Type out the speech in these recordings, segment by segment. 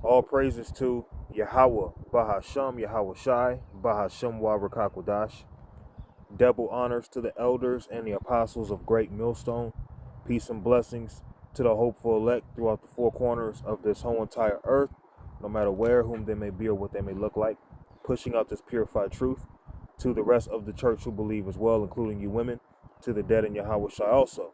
All praises to Yahweh, Bahasham, Yahweh Shai, Bahasham Wa Rakakwadash. Double honors to the elders and the apostles of Great Millstone. Peace and blessings to the hopeful elect throughout the four corners of this whole entire earth, no matter where, whom they may be, or what they may look like. Pushing out this purified truth to the rest of the church who believe as well, including you women, to the dead in Yahweh Shai also.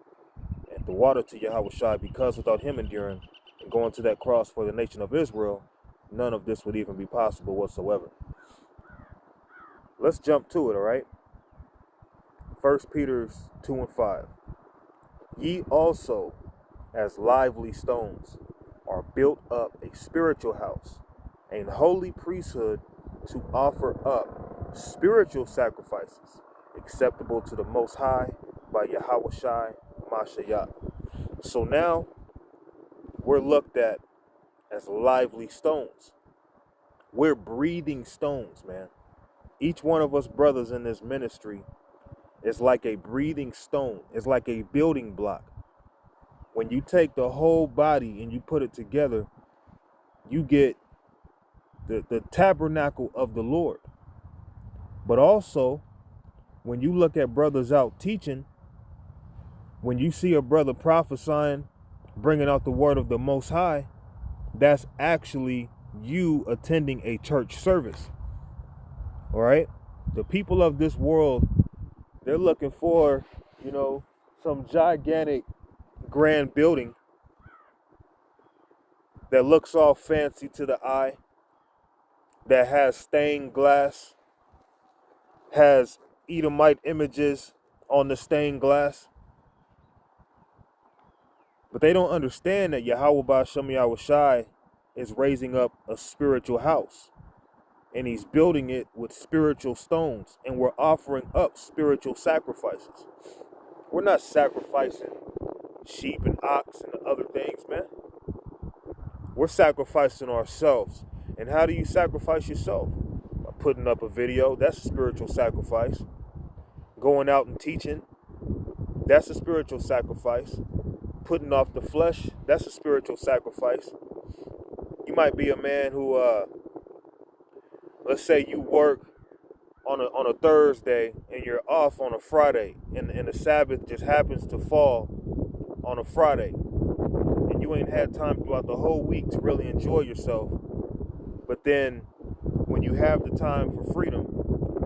And the water to Yahweh Shai, because without him enduring and going to that cross for the nation of Israel, none of this would even be possible whatsoever. Let's jump to it, all right? 1 Peter 2 and 5. Ye also, as lively stones, are built up a spiritual house, an holy priesthood, to offer up spiritual sacrifices acceptable to the Most High by Yahweh Shai Mashiach. So now we're looked at as lively stones. We're breathing stones, man. Each one of us brothers in this ministry is like a breathing stone. It's like a building block. When you take the whole body and you put it together, you get the tabernacle of the Lord. But also, when you look at brothers out teaching, when you see a brother prophesying, bringing out the word of the Most High, that's actually you attending a church service. All right? The people of this world, they're looking for, some gigantic grand building that looks all fancy to the eye, that has stained glass, has Edomite images on the stained glass. But they don't understand that Yahweh Ba'Shem Yahweh Shai is raising up a spiritual house. And he's building it with spiritual stones. And we're offering up spiritual sacrifices. We're not sacrificing sheep and ox and other things, man. We're sacrificing ourselves. And how do you sacrifice yourself? By putting up a video. That's a spiritual sacrifice. Going out and teaching. That's a spiritual sacrifice. Putting off the flesh. That's a spiritual sacrifice. You might be a man who, let's say you work on a Thursday and you're off on a Friday, and the Sabbath just happens to fall on a Friday, and you ain't had time throughout the whole week to really enjoy yourself. But then when you have the time for freedom,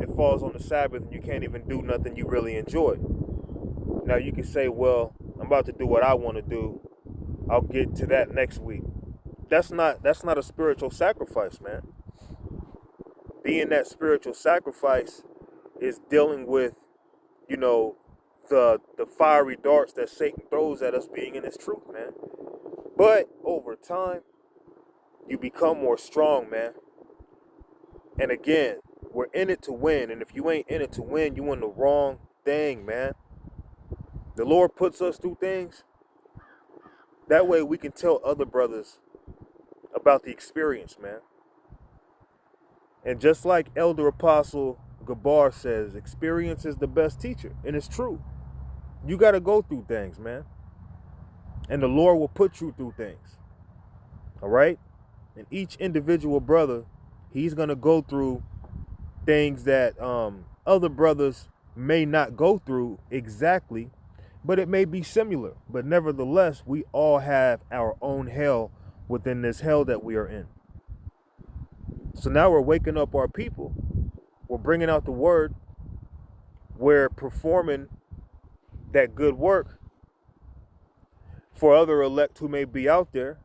it falls on the Sabbath and you can't even do nothing you really enjoy. Now you can say, well, I'm about to do what I want to do. I'll get to that next week. That's not a spiritual sacrifice, man. Being that spiritual sacrifice is dealing with, the fiery darts that Satan throws at us, being in his truth, man. But over time, you become more strong, man. And again, we're in it to win. And if you ain't in it to win, you in the wrong thing, man. The Lord puts us through things. That way we can tell other brothers about the experience, man. And just like Elder Apostle Gabar says, experience is the best teacher. And it's true. You got to go through things, man. And the Lord will put you through things. All right? And each individual brother, he's going to go through things that other brothers may not go through exactly, but it may be similar. But nevertheless, we all have our own hell within this hell that we are in. So now we're waking up our people. We're bringing out the word. We're performing that good work for other elect who may be out there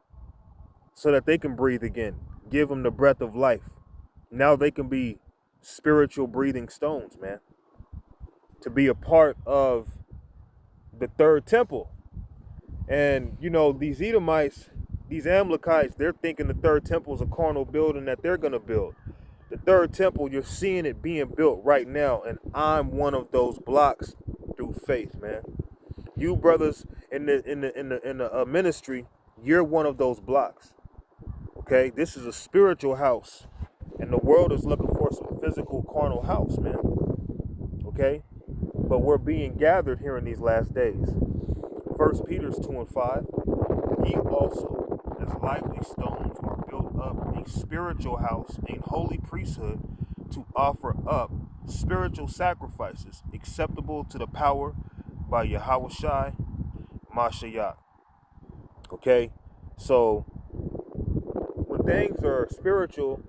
so that they can breathe again. Give them the breath of life. Now they can be spiritual breathing stones, man. To be a part of the third temple. And, these Edomites, these Amalekites, they're thinking the third temple is a carnal building that they're going to build. The third temple, you're seeing it being built right now. And I'm one of those blocks through faith, man. You brothers in the ministry, you're one of those blocks. Okay? This is a spiritual house. And the world is looking for some physical carnal house, man. Okay? But we're being gathered here in these last days. 1 Peter 2 and 5. Ye also, as lively stones are built up a spiritual house, a holy priesthood, to offer up spiritual sacrifices acceptable to the power by Yahushai Mashiach. Okay? So when things are spiritual,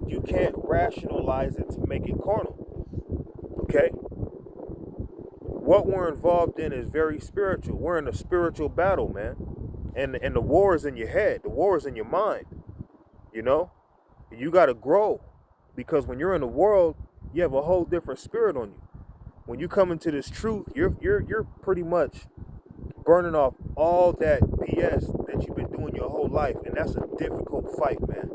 you can't rationalize it to make it carnal. Okay? What we're involved in is very spiritual. We're in a spiritual battle, man. And the war is in your head. The war is in your mind. You know? You got to grow. Because when you're in the world, you have a whole different spirit on you. When you come into this truth, you're pretty much burning off all that BS that you've been doing your whole life. And that's a difficult fight, man.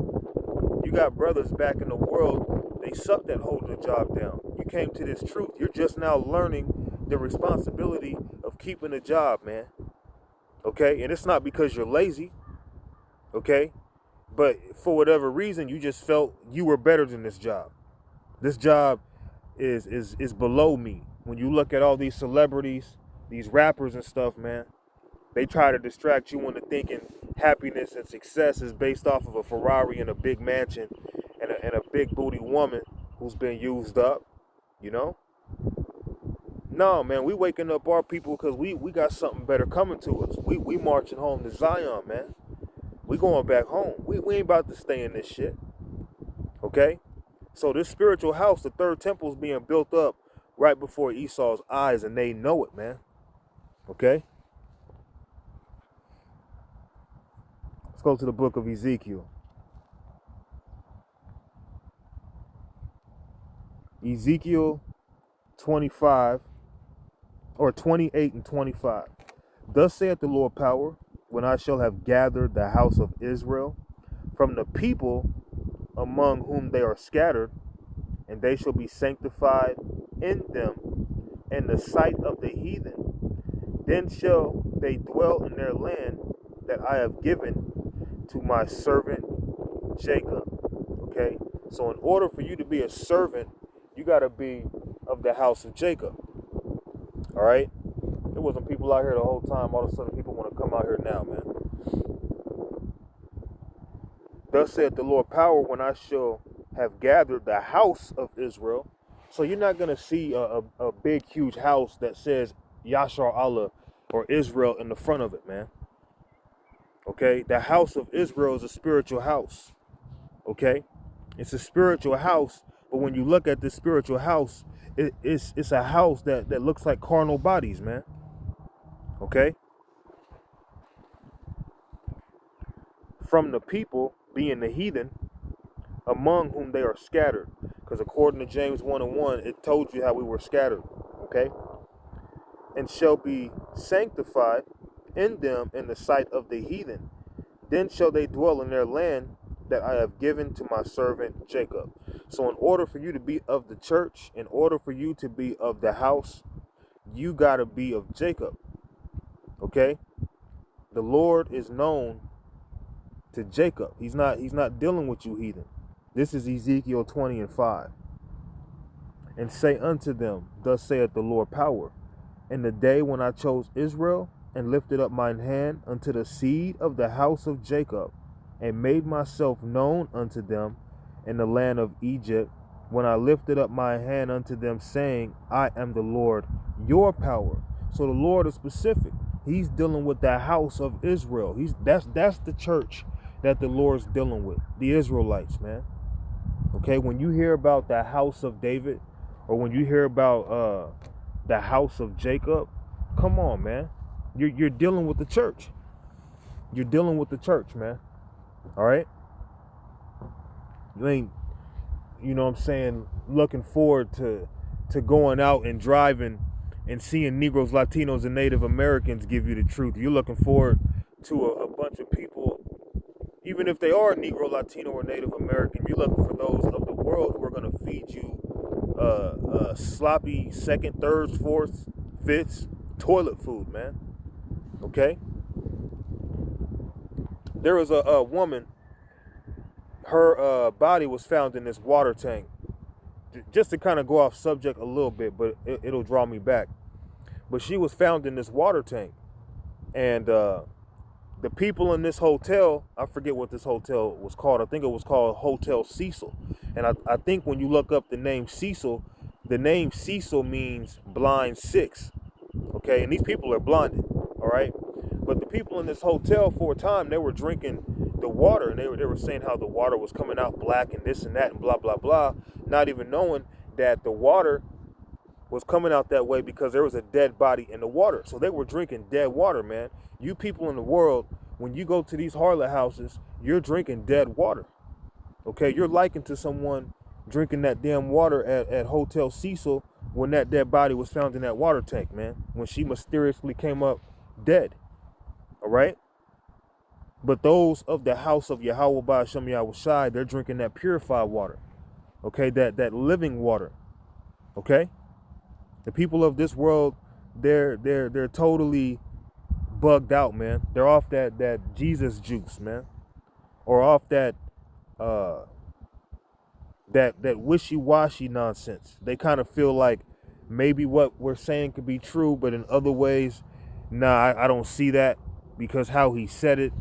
You got brothers back in the world, they sucked at holding the job down. You came to this truth. You're just now learning the responsibility of keeping a job, man. Okay? And it's not because you're lazy. Okay? But for whatever reason, you just felt you were better than this job. This job is below me. When you look at all these celebrities, these rappers and stuff, man, they try to distract you into thinking happiness and success is based off of a Ferrari and a big mansion and a big booty woman who's been used up, you know? No, man, we waking up our people because we got something better coming to us. We marching home to Zion, man. We going back home. We ain't about to stay in this shit. Okay? So this spiritual house, the third temple, is being built up right before Esau's eyes, and they know it, man. Okay? Let's go to the book of Ezekiel. Ezekiel 25, or 28 and 25. Thus saith the Lord power, when I shall have gathered the house of Israel from the people among whom they are scattered, and they shall be sanctified in them in the sight of the heathen. Then shall they dwell in their land that I have given to my servant Jacob. Okay? So in order for you to be a servant, you got to be of the house of Jacob. All right? There wasn't people out here the whole time. All of a sudden, people want to come out here now, man. Thus saith the Lord power, when I shall have gathered the house of Israel. So you're not going to see a big, huge house that says Yashar Allah or Israel in the front of it, man. Okay? The house of Israel is a spiritual house. Okay? It's a spiritual house, but when you look at this spiritual house, it's a house that looks like carnal bodies, man. Okay? From the people, being the heathen, among whom they are scattered. Because according to James 1:1, it told you how we were scattered. Okay? And shall be sanctified in them in the sight of the heathen. Then shall they dwell in their land that I have given to my servant Jacob. So in order for you to be of the church, in order for you to be of the house, you got to be of Jacob. Okay? The Lord is known to Jacob. He's not dealing with you heathen. This is Ezekiel 20 and 5. And say unto them, thus saith the Lord power, in the day when I chose Israel and lifted up mine hand unto the seed of the house of Jacob, and made myself known unto them in the land of Egypt, when I lifted up my hand unto them, saying, I am the Lord, your power. So the Lord is specific. He's dealing with the house of Israel. That's the church that the Lord's dealing with, the Israelites, man. Okay, when you hear about the house of David, or when you hear about the house of Jacob, come on, man. You're dealing with the church. You're dealing with the church, man. All right? You ain't, you know what I'm saying, looking forward to going out and driving and seeing Negroes, Latinos, and Native Americans give you the truth. You're looking forward to a bunch of people, even if they are Negro, Latino, or Native American, you're looking for those of the world who are going to feed you sloppy second, thirds, fourths, fifths, toilet food, man. Okay? There was a woman, her body was found in this water tank. Just to kind of go off subject a little bit, but it'll draw me back. But she was found in this water tank. And The people in this hotel, I forget what this hotel was called. I think it was called Hotel Cecil. And I think when you look up the name Cecil means blind six. Okay, and these people are blinded. All right. But the people in this hotel for a time, they were drinking the water, and they were saying how the water was coming out black and this and that and blah blah blah, not even knowing that the water was coming out that way because there was a dead body in the water. So they were drinking dead water, man. You people in the world, when you go to these harlot houses, you're drinking dead water. Okay, you're likened to someone drinking that damn water at Hotel Cecil when that dead body was found in that water tank, man. When she mysteriously came up dead. All right? But those of the house of Yahweh Ba'ashem Yahushai, they're drinking that purified water. Okay, that living water. Okay? The people of this world, they're totally bugged out, man. They're off that Jesus juice, man. Or off that wishy-washy nonsense. They kind of feel like maybe what we're saying could be true, but in other ways, nah, I don't see that because how he said it,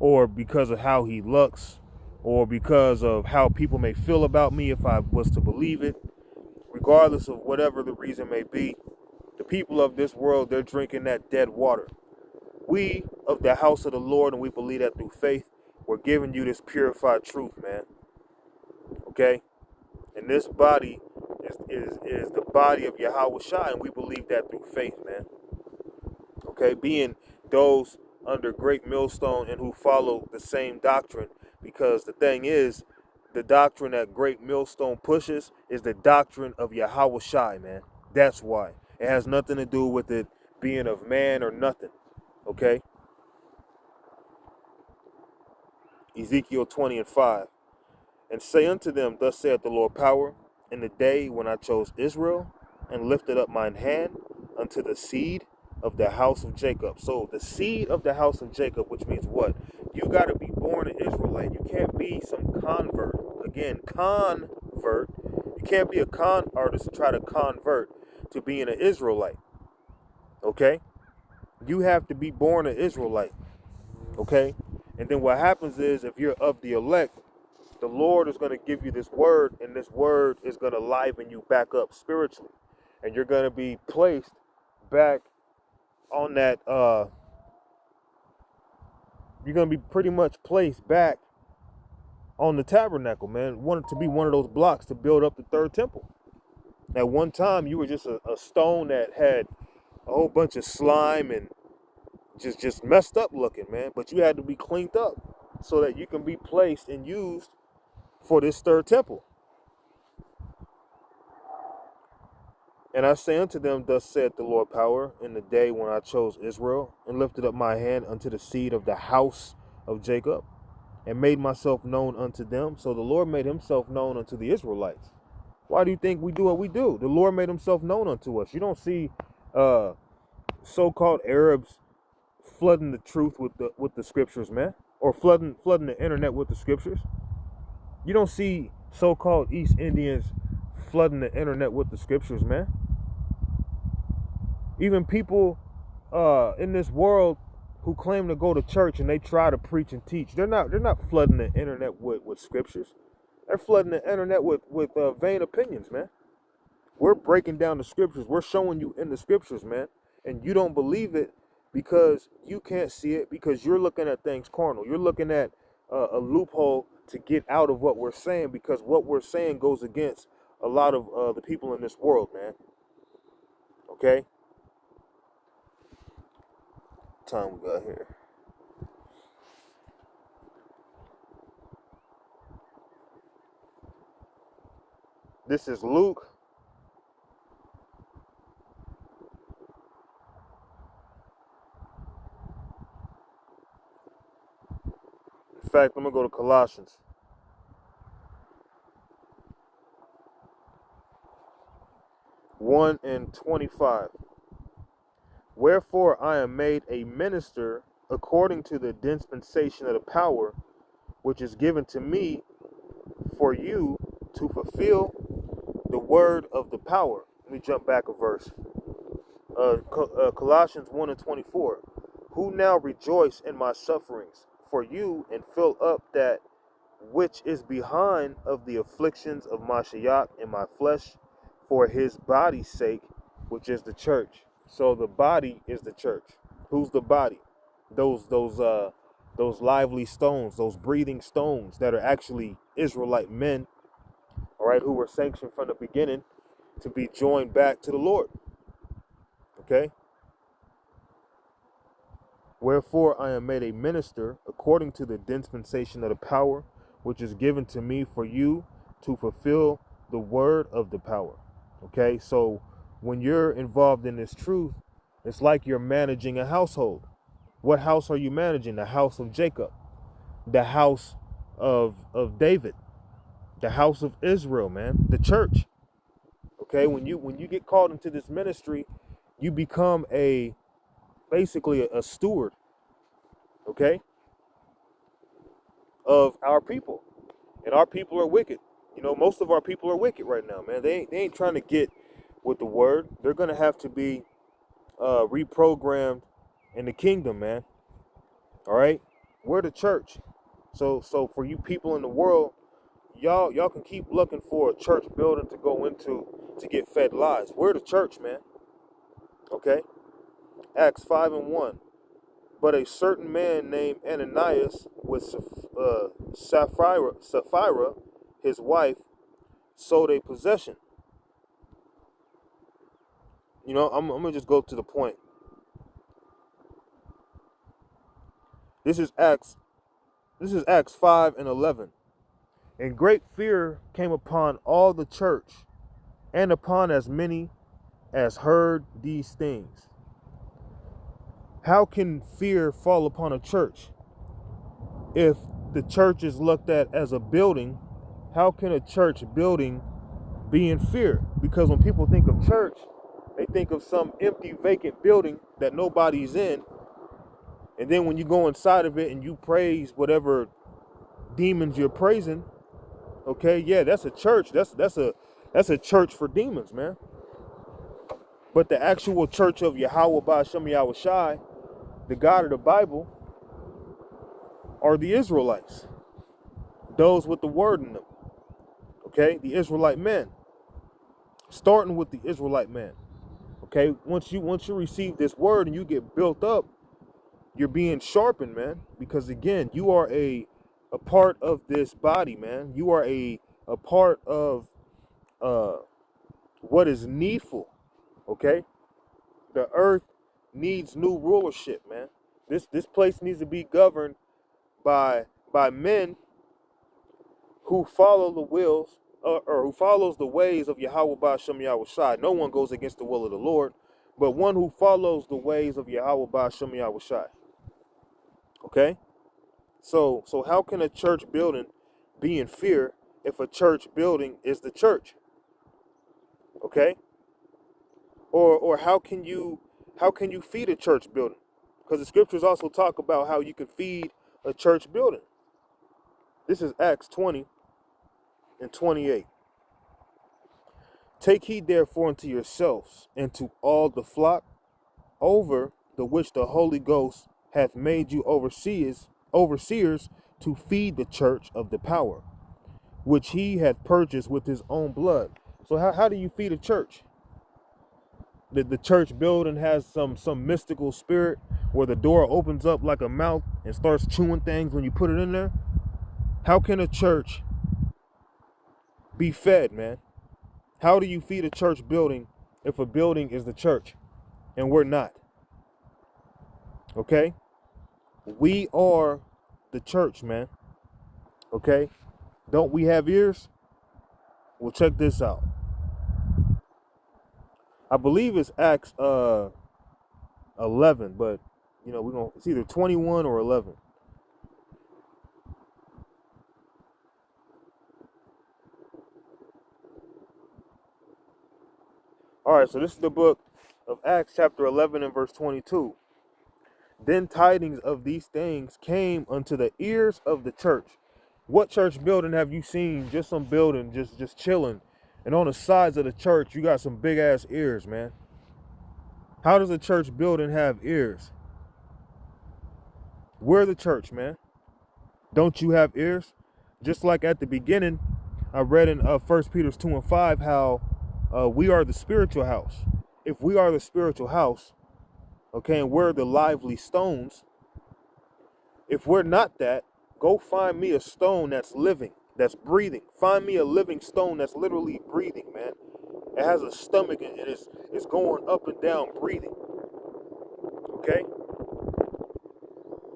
or because of how he looks, or because of how people may feel about me if I was to believe it. Regardless of whatever the reason may be, the people of this world, they're drinking that dead water. We of the house of the Lord, and we believe that through faith, we're giving you this purified truth, man. Okay? And this body is the body of Yahweh Shai, and we believe that through faith, man. Okay? Being those under great millstone and who follow the same doctrine, because the thing is, the doctrine that great millstone pushes is the doctrine of Yahweh Shai, man. That's why. It has nothing to do with it being of man or nothing. Okay? Ezekiel 20:5. And say unto them, thus saith the Lord power, in the day when I chose Israel and lifted up mine hand unto the seed of the house of Jacob. So the seed of the house of Jacob, which means what? You got to be born an Israelite. You can't be some convert. Again, convert. You can't be a con artist and try to convert to being an Israelite. Okay? You have to be born an Israelite. Okay? And then what happens is, if you're of the elect, the Lord is going to give you this word, and this word is going to liven you back up spiritually. And you're going to be placed back on that, you're going to be pretty much placed back on the tabernacle, man. Wanted to be one of those blocks to build up the third temple. At one time, you were just a stone that had a whole bunch of slime and just messed up looking, man. But you had to be cleaned up so that you can be placed and used for this third temple. And I say unto them, thus saith the Lord power, in the day when I chose Israel and lifted up my hand unto the seed of the house of Jacob and made myself known unto them. So the Lord made himself known unto the Israelites. Why do you think we do what we do? The Lord made himself known unto us. You don't see so-called Arabs flooding the truth with the scriptures, man, or flooding the internet with the scriptures. You don't see so-called East Indians flooding the internet with the scriptures, man. Even people in this world who claim to go to church and they try to preach and teach, they're not flooding the internet with scriptures. They're flooding the internet with vain opinions, man. We're breaking down the scriptures. We're showing you in the scriptures, man. And you don't believe it because you can't see it, because you're looking at things carnal. You're looking at a loophole to get out of what we're saying, because what we're saying goes against a lot of the people in this world, man. Okay? What time we got here? This is Luke. In fact, I'm going to go to Colossians. and 25. Wherefore I am made a minister according to the dispensation of the power which is given to me for you to fulfill the word of the power. Let me jump back a verse. Colossians 1 and 24. who now rejoice in my sufferings for you, and fill up that which is behind of the afflictions of Mashiach in my flesh, for his body's sake, which is the church. So the body is the church. Who's the body? Those lively stones, those breathing stones that are actually Israelite men, all right, who were sanctioned from the beginning to be joined back to the Lord. Okay? Wherefore I am made a minister according to the dispensation of the power which is given to me for you to fulfill the word of the power. Okay, so when you're involved in this truth, it's like you're managing a household. What house are you managing? The house of Jacob, the house of David, the house of Israel, man, the church. Okay, when you get called into this ministry, you become basically a steward, okay, of our people. And our people are wicked. You know, most of our people are wicked right now, man. They ain't trying to get with the word. They're gonna have to be reprogrammed in the kingdom, man. All right, we're the church. So for you people in the world, y'all can keep looking for a church building to go into to get fed lies. We're the church, man. Okay, Acts 5:1. But a certain man named Ananias with Sapphira, his wife, sold a possession. You know, I'm gonna just go to the point. This is Acts 5:11. And great fear came upon all the church, and upon as many as heard these things. How can fear fall upon a church? If the church is looked at as a building, how can a church building be in fear? Because when people think of church, they think of some empty, vacant building that nobody's in. And then when you go inside of it and you praise whatever demons you're praising, okay, yeah, that's a church. That's a church for demons, man. But the actual church of Yahweh Ba'Shem Yahweh Shai, the God of the Bible, are the Israelites. Those with the word in them. Okay, the Israelite men. Starting with the Israelite man. Okay, once you receive this word and you get built up, you're being sharpened, man. Because again, you are a part of this body, man. You are a part of what is needful. Okay, the earth needs new rulership, man. This place needs to be governed by men who follow the wills or who follows the ways of Yahweh Ba'Shem Yahweh Shai. No one goes against the will of the Lord, but one who follows the ways of Yahweh Ba'Shem Yahweh Shai. Okay? So how can a church building be in fear if a church building is the church? Okay? Or how can you feed a church building? Because the scriptures also talk about how you can feed a church building. This is Acts 20:28. Take heed therefore unto yourselves and to all the flock over the which the Holy Ghost hath made you overseers to feed the church of the power, which he hath purchased with his own blood. So how do you feed a church? The church building has some mystical spirit where the door opens up like a mouth and starts chewing things when you put it in there? How can a church be fed, man? How do you feed a church building if a building is the church and we're not? Okay? We are the church, man. Okay? Don't we have ears? Well, check this out. I believe it's Acts 11, but you know, it's either 21 or 11. All right, so this is the book of Acts chapter 11 and verse 22. Then tidings of these things came unto the ears of the church. What church building have you seen? Just some building, just chilling. And on the sides of the church, you got some big ass ears, man. How does a church building have ears? We're the church, man. Don't you have ears? Just like at the beginning, I read in 1 Peter 2 and 5 how we are the spiritual house. If we are the spiritual house, okay, and we're the lively stones, if we're not that, go find me a stone that's living, that's breathing. Find me a living stone that's literally breathing, man. It has a stomach and it's going up and down breathing, okay?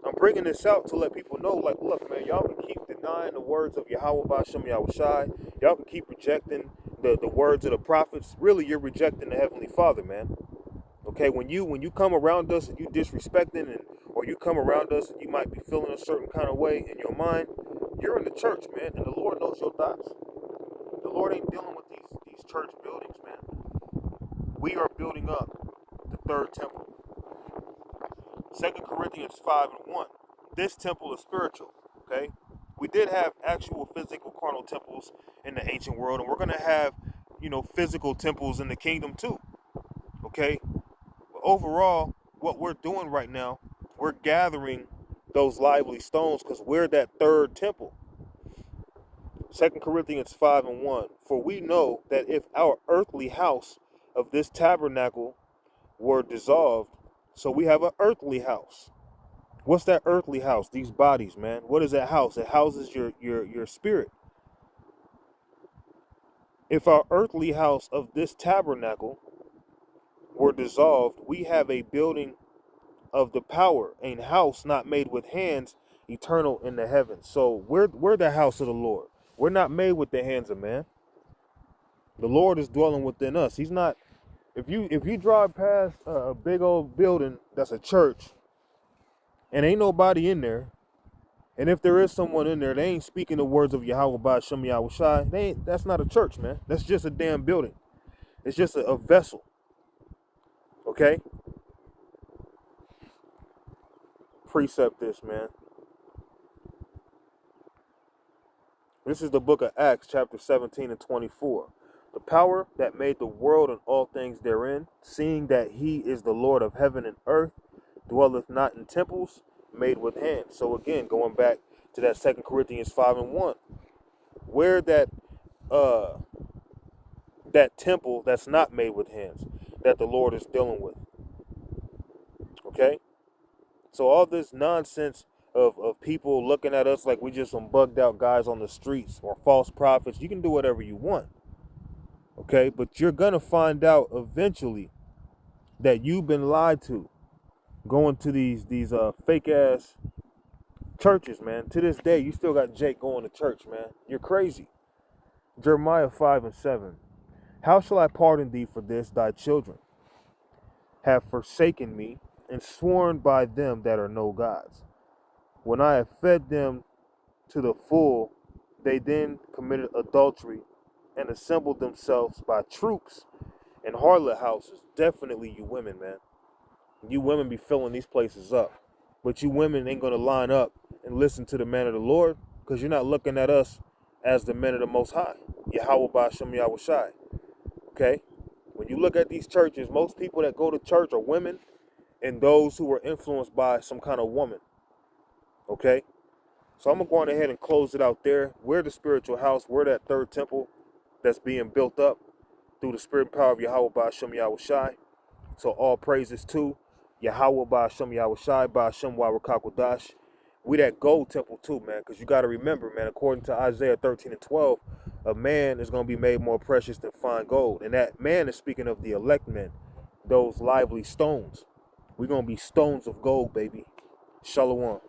I'm bringing this out to let people know, like, look, man, y'all can keep denying the words of Yahweh Ba'Shem Yahushai. Y'all can keep rejecting the words of the prophets. Really, you're rejecting the Heavenly Father, man. Okay, when you come around us and you disrespecting, or you come around us and you might be feeling a certain kind of way in your mind, you're in the church, man, and the Lord knows your thoughts. The Lord ain't dealing with these church buildings, man. We are building up the third temple. 2 Corinthians 5 and 1. This temple is spiritual, okay? We did have actual physical carnal temples in the ancient world, and we're going to have, physical temples in the kingdom too, okay? But overall, what we're doing right now, we're gathering those lively stones because we're that third temple. 2 Corinthians 5 and 1. For we know that if our earthly house of this tabernacle were dissolved, so we have an earthly house. What's that earthly house? These bodies, man. What is that house? It houses your spirit. If our earthly house of this tabernacle were dissolved, we have a building of the power, a house not made with hands, eternal in the heavens. So we're the house of the Lord. We're not made with the hands of man. The Lord is dwelling within us. He's not. If you drive past a big old building that's a church, and ain't nobody in there, and if there is someone in there, they ain't speaking the words of Yahweh Ba'Shem Yahushai, that's not a church, man. That's just a damn building. It's just a vessel. Okay? Precept this, man. This is the book of Acts, chapter 17 and 24. The power that made the world and all things therein, seeing that he is the Lord of heaven and earth, dwelleth not in temples made with hands. So again, going back to that 2 Corinthians 5 and 1. Where that temple that's not made with hands, that the Lord is dealing with. Okay? So all this nonsense of people looking at us like we just some bugged out guys on the streets or false prophets, you can do whatever you want. Okay? But you're going to find out eventually that you've been lied to. Going to these fake ass churches, man. To this day, you still got Jake going to church, man. You're crazy. Jeremiah 5 and 7. How shall I pardon thee for this, thy children have forsaken me and sworn by them that are no gods. When I have fed them to the full, they then committed adultery and assembled themselves by troops in harlot houses. Definitely you women, man. You women be filling these places up. But you women ain't going to line up and listen to the man of the Lord because you're not looking at us as the men of the Most High. Yahweh Ba'Shem Yahushai. Okay? When you look at these churches, most people that go to church are women and those who are influenced by some kind of woman. Okay? So I'm going to go on ahead and close it out there. We're the spiritual house. We're that third temple that's being built up through the spirit and power of Yahweh Ba'Shem Yahushai. So all praises to Yahweh Ba'Shem Yahushai, Ba'Shem Warakakwadash. We that gold temple too, man, because you got to remember, man, according to Isaiah 13 and 12, a man is going to be made more precious than fine gold. And that man is speaking of the elect men, those lively stones. We're going to be stones of gold, baby. Shalom.